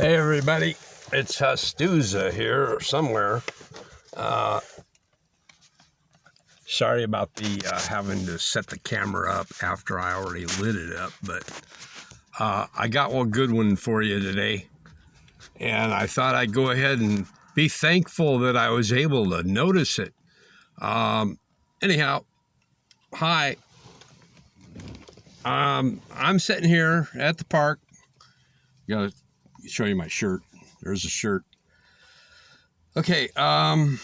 Hey everybody, it's HUSTUSA here somewhere. Sorry about the having to set the camera up after I already lit it up, but I got one good one for you today, and I thought I'd go ahead and be thankful that I was able to notice it. Anyhow, hi. I'm sitting here at the park. Gotta show you my shirt. There's a shirt. Okay, I'm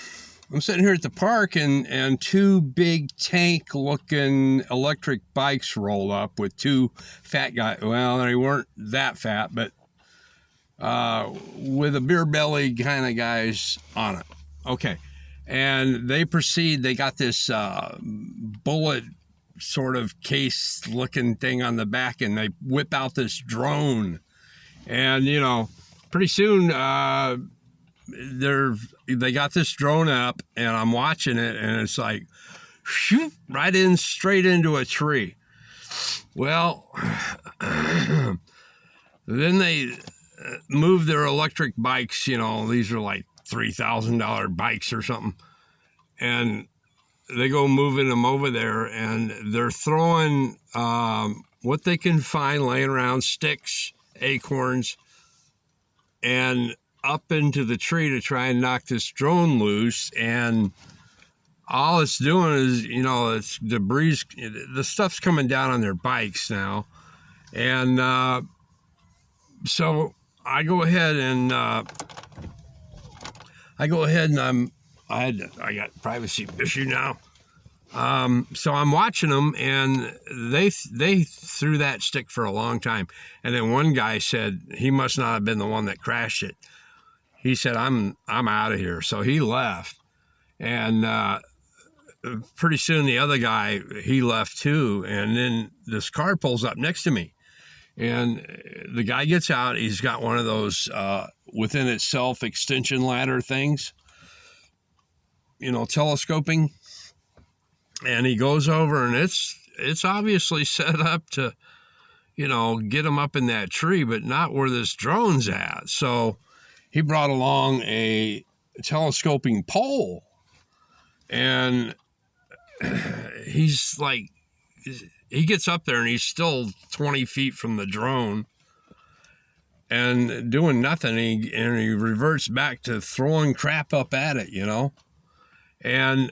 sitting here at the park, and two big tank-looking electric bikes roll up with two fat guys. Well, they weren't that fat, but with a beer belly kind of guys on it. Okay, and they proceed. They got this bullet sort of case-looking thing on the back, and they whip out this drone, and you know, pretty soon. They got this drone up, and I'm watching it, and it's like shoot right in straight into a tree. Well, then they move their electric bikes. You know, these are like $3,000 bikes or something, and they go moving them over there, and they're throwing what they can find laying around, sticks, acorns, and up into the tree to try and knock this drone loose. And all it's doing is, you know, it's debris, the stuff's coming down on their bikes now. And so I go ahead and I got privacy issue now. So I'm watching them, and they threw that stick for a long time. And then one guy said he must not have been the one that crashed it. He said, I'm out of here. So he left. And pretty soon the other guy, he left too. And then this car pulls up next to me. And the guy gets out. He's got one of those within itself extension ladder things, you know, telescoping. And he goes over, and it's obviously set up to, you know, get him up in that tree, but not where this drone's at. So he brought along a telescoping pole, and he's like, he gets up there, and he's still 20 feet from the drone and doing nothing. And he reverts back to throwing crap up at it, you know. And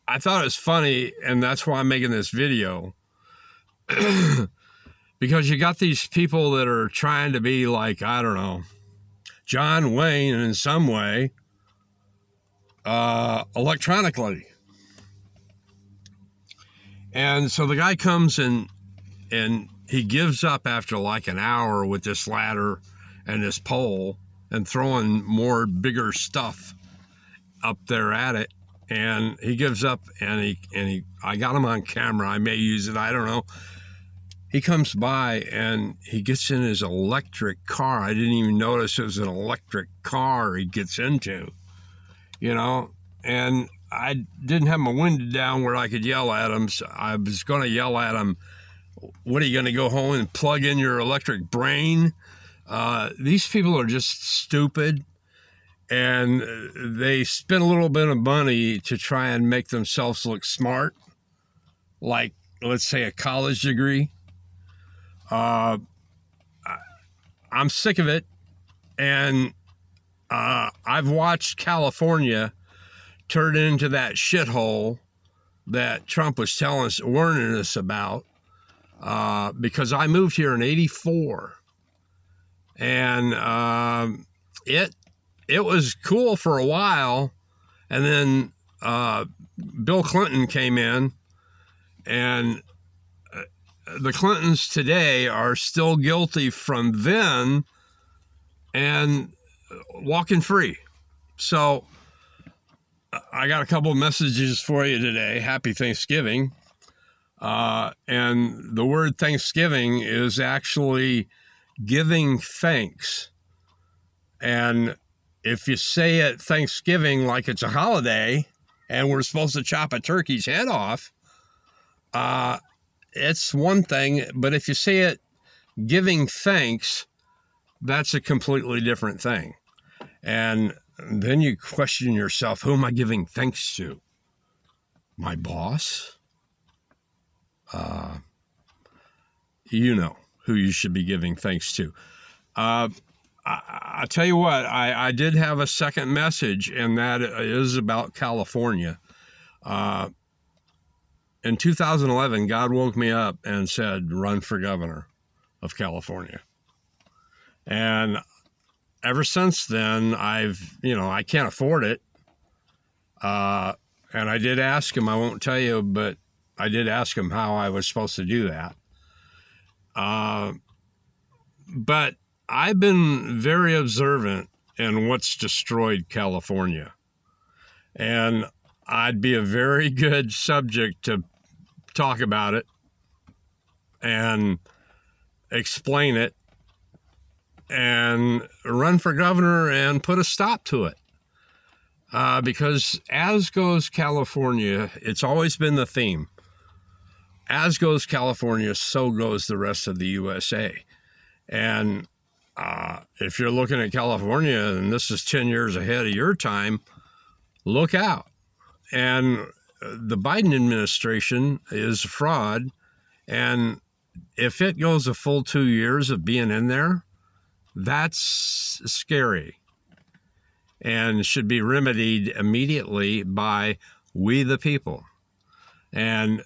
I thought it was funny, and that's why I'm making this video. Because you got these people that are trying to be like, I don't know, John Wayne in some way, electronically. And so the guy comes and he gives up after like an hour with this ladder and this pole and throwing more bigger stuff up there at it. And he gives up, and I got him on camera. I may use it, I don't know. He comes by, and he gets in his electric car. I didn't even notice it was an electric car he gets into, you know. And I didn't have my window down where I could yell at him. So I was going to yell at him, what are you going to go home and plug in your electric brain? These people are just stupid. And they spend a little bit of money to try and make themselves look smart, like, let's say, a college degree. I'm sick of it, and I've watched California turn into that shithole that Trump was warning us about, because I moved here in '84, and it was cool for a while, and then Bill Clinton came in, and the Clintons today are still guilty from then and walking free. So I got a couple of messages for you today. Happy Thanksgiving. And the word Thanksgiving is actually giving thanks. And if you say it Thanksgiving like it's a holiday and we're supposed to chop a turkey's head off, it's one thing. But if you say it giving thanks, that's a completely different thing. And then you question yourself, who am I giving thanks to? My boss? You know who you should be giving thanks to. I'll tell you what, I did have a second message, and that is about California. In 2011, God woke me up and said, run for governor of California. And ever since then, I can't afford it. And I did ask him, I won't tell you, but I did ask him how I was supposed to do that. But I've been very observant in what's destroyed California. And I'd be a very good subject to talk about it and explain it and run for governor and put a stop to it. Because as goes California, it's always been the theme. As goes California, so goes the rest of the USA. And if you're looking at California and this is 10 years ahead of your time, look out. And the Biden administration is a fraud. And if it goes a full 2 years of being in there, that's scary and should be remedied immediately by we the people. And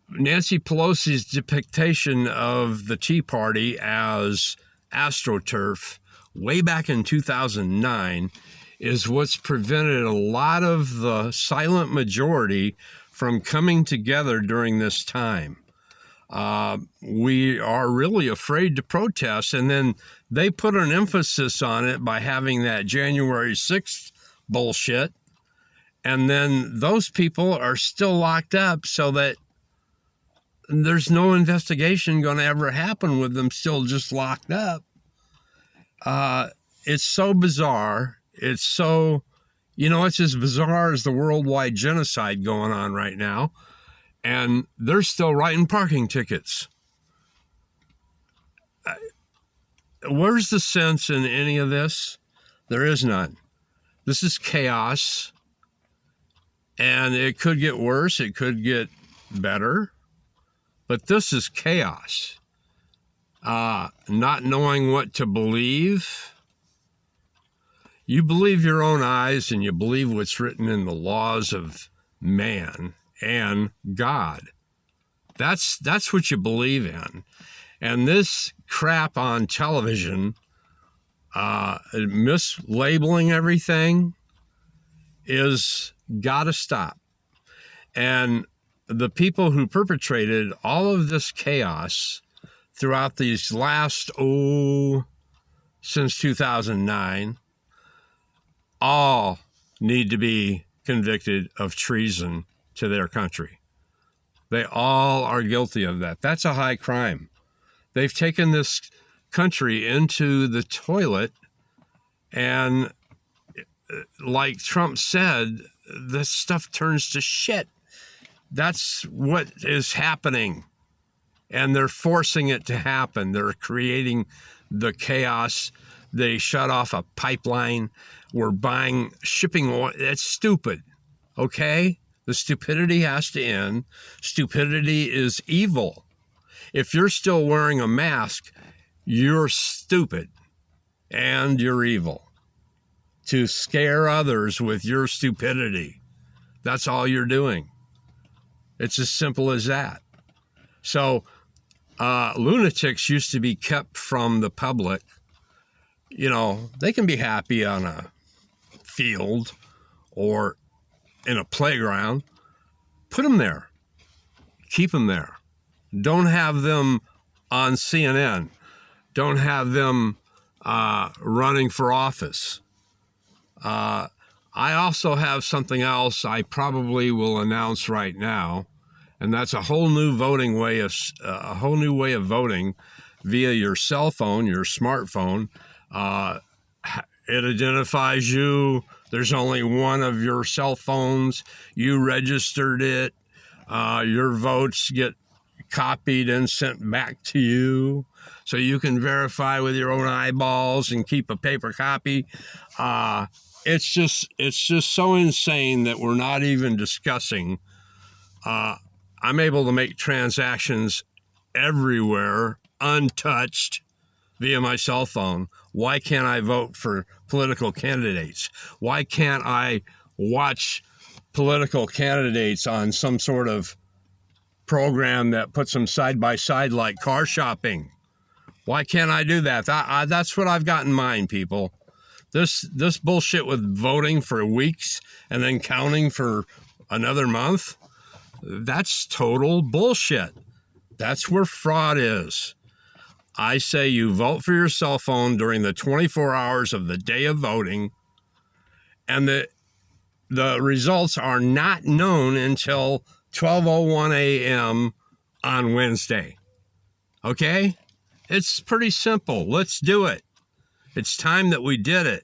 Nancy Pelosi's depiction of the Tea Party as AstroTurf way back in 2009 is what's prevented a lot of the silent majority from coming together during this time. We are really afraid to protest, and then they put an emphasis on it by having that January 6th bullshit, and then those people are still locked up so that there's no investigation going to ever happen with them still just locked up. It's so bizarre. It's so, it's as bizarre as the worldwide genocide going on right now. And they're still writing parking tickets. Where's the sense in any of this? There is none. This is chaos. And it could get worse. It could get better. But this is chaos. Not knowing what to believe. You believe your own eyes and you believe what's written in the laws of man and God. That's what you believe in. And this crap on television, mislabeling everything, is gotta stop. And the people who perpetrated all of this chaos throughout these last, since 2009, all need to be convicted of treason to their country. They all are guilty of that. That's a high crime. They've taken this country into the toilet, and like Trump said, this stuff turns to shit. That's what is happening, and they're forcing it to happen. They're creating the chaos. They shut off a pipeline. We're buying shipping oil. That's stupid, okay? The stupidity has to end. Stupidity is evil. If you're still wearing a mask, you're stupid and you're evil. To scare others with your stupidity, that's all you're doing. It's as simple as that. So lunatics used to be kept from the public. They can be happy on a field or in a playground. Put them there. Keep them there. Don't have them on CNN. Don't have them running for office. I also have something else I probably will announce right now, and that's a whole new way of voting via your cell phone, your smartphone. It identifies you. There's only one of your cell phones. You registered it. Your votes get copied and sent back to you so you can verify with your own eyeballs and keep a paper copy. It's just so insane that we're not even discussing. I'm able to make transactions everywhere untouched via my cell phone. Why can't I vote for political candidates? Why can't I watch political candidates on some sort of program that puts them side by side like car shopping? Why can't I do that? That's what I've got in mind, people. This bullshit with voting for weeks and then counting for another month, that's total bullshit. That's where fraud is. I say you vote for your cell phone during the 24 hours of the day of voting, and the results are not known until 12:01 a.m. on Wednesday. Okay? It's pretty simple. Let's do it. It's time that we did it.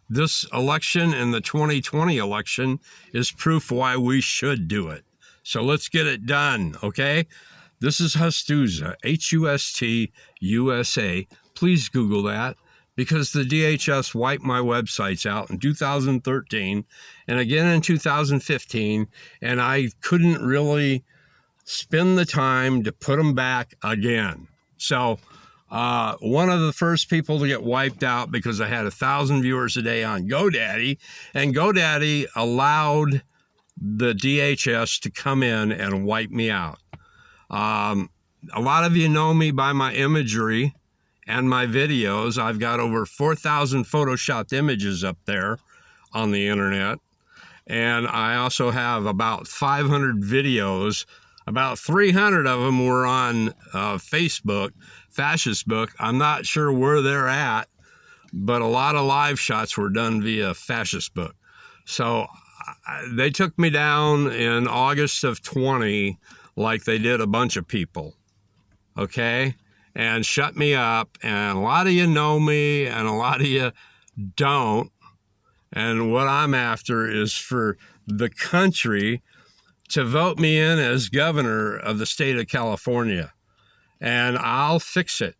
This election and the 2020 election is proof why we should do it. So let's get it done, okay? This is HUSTUSA, HUSTUSA. Please Google that, because the DHS wiped my websites out in 2013 and again in 2015, and I couldn't really spend the time to put them back again. So one of the first people to get wiped out because I had 1,000 viewers a day on GoDaddy, and GoDaddy allowed the DHS to come in and wipe me out. A lot of you know me by my imagery and my videos. I've got over 4,000 photoshopped images up there on the internet. And I also have about 500 videos. About 300 of them were on Facebook, Fascist Book. I'm not sure where they're at, but a lot of live shots were done via Fascist Book. So they took me down in August of 20, like they did a bunch of people, okay? And shut me up. And a lot of you know me and a lot of you don't. And what I'm after is for the country to vote me in as governor of the state of California, and I'll fix it.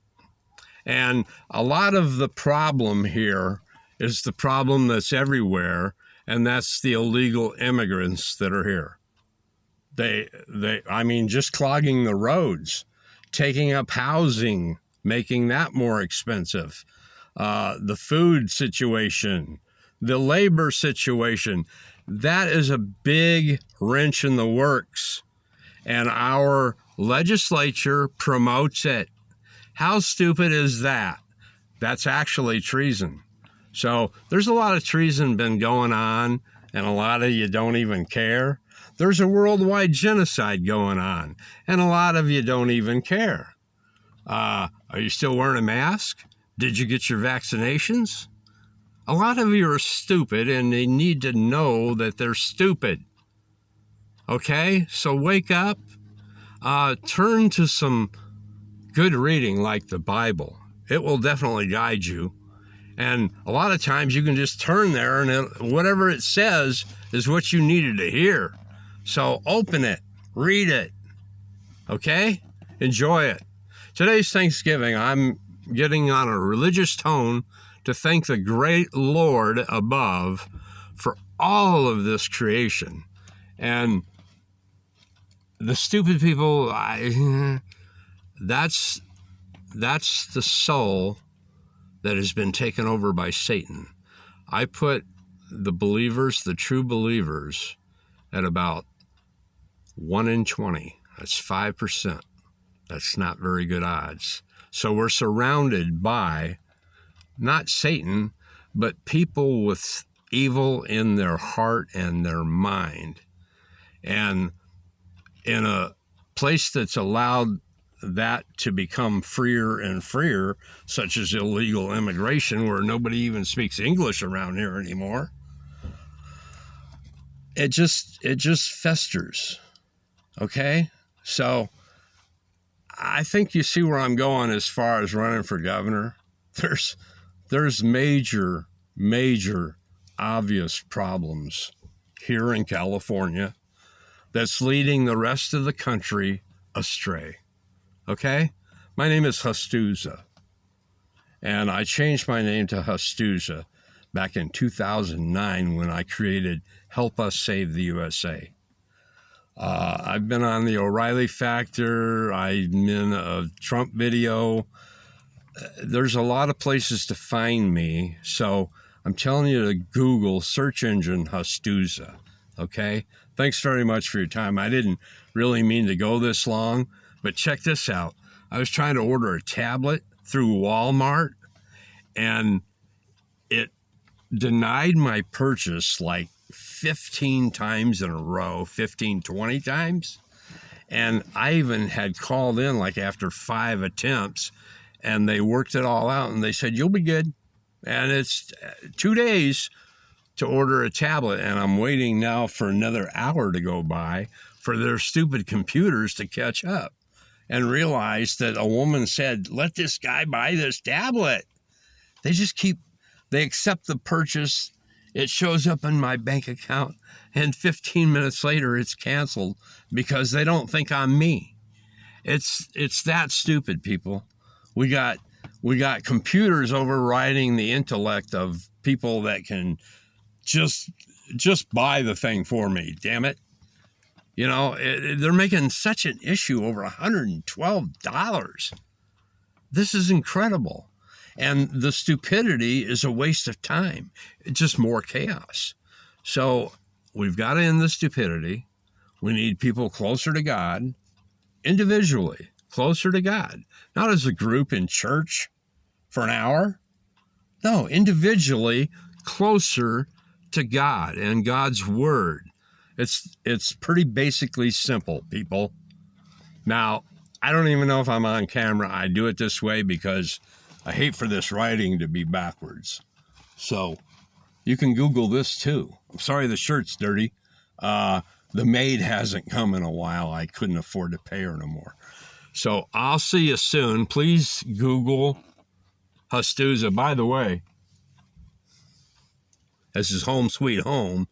And a lot of the problem here is the problem that's everywhere, and that's the illegal immigrants that are here. I mean, just clogging the roads, taking up housing, making that more expensive, the food situation, the labor situation. That is a big wrench in the works, and our legislature promotes it. How stupid is that? That's actually treason. So there's a lot of treason been going on, and a lot of you don't even care. There's a worldwide genocide going on, and a lot of you don't even care. Are you still wearing a mask? Did you get your vaccinations? A lot of you are stupid, and they need to know that they're stupid. Okay? So wake up. Turn to some good reading like the Bible. It will definitely guide you. And a lot of times you can just turn there, and whatever it says is what you needed to hear. So open it. Read it. Okay? Enjoy it. Today's Thanksgiving. I'm getting on a religious tone to thank the great Lord above for all of this creation. And the stupid people, that's the soul that has been taken over by Satan. I put the believers, the true believers, at about 1 in 20. That's 5%. That's not very good odds. So we're surrounded by not Satan, but people with evil in their heart and their mind. And in a place that's allowed that to become freer and freer, such as illegal immigration, where nobody even speaks English around here anymore, it just festers. Okay? So I think you see where I'm going as far as running for governor. There's major obvious problems here in California that's leading the rest of the country astray. Okay? My name is HUSTUSA. And I changed my name to HUSTUSA back in 2009 when I created Help Us Save the USA. I've been on the O'Reilly Factor. I'm in a Trump video. There's a lot of places to find me. So I'm telling you to Google search engine HUSTUSA. Okay? Thanks very much for your time. I didn't really mean to go this long, but check this out. I was trying to order a tablet through Walmart, and it denied my purchase like 15 times in a row, 15, 20 times. And I even had called in like after 5 attempts, and they worked it all out, and they said, you'll be good. And it's 2 days to order a tablet, and I'm waiting now for another hour to go by for their stupid computers to catch up and realize that a woman said, let this guy buy this tablet. They accept the purchase. It shows up in my bank account, and 15 minutes later it's canceled because they don't think I'm me. It's that stupid, people. We got computers overriding the intellect of people that can just buy the thing for me, damn it. You know, they're making such an issue over $112. This is incredible. And the stupidity is a waste of time. It's just more chaos. So we've got to end the stupidity. We need people closer to God, individually, closer to God. Not as a group in church for an hour. No, individually, closer to God and God's Word. It's pretty basically simple, people. Now, I don't even know if I'm on camera. I do it this way because I hate for this writing to be backwards. So you can Google this too. I'm sorry the shirt's dirty. The maid hasn't come in a while. I couldn't afford to pay her no more. So I'll see you soon. Please Google HUSTUSA. By the way, this is home sweet home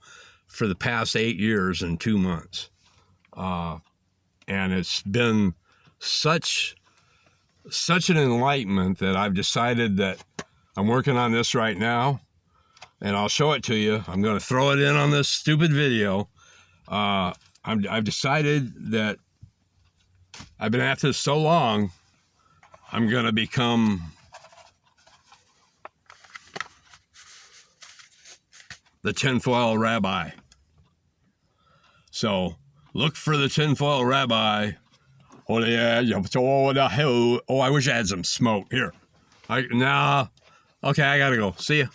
for the past 8 years and 2 months. And it's been such an enlightenment that I've decided that I'm working on this right now, and I'll show it to you. I'm going to throw it in on this stupid video. I've decided that I've been at this so long, I'm going to become the tinfoil rabbi. So look for the tinfoil rabbi. Oh yeah, oh, I wish I had some smoke here. Okay, I gotta go. See ya.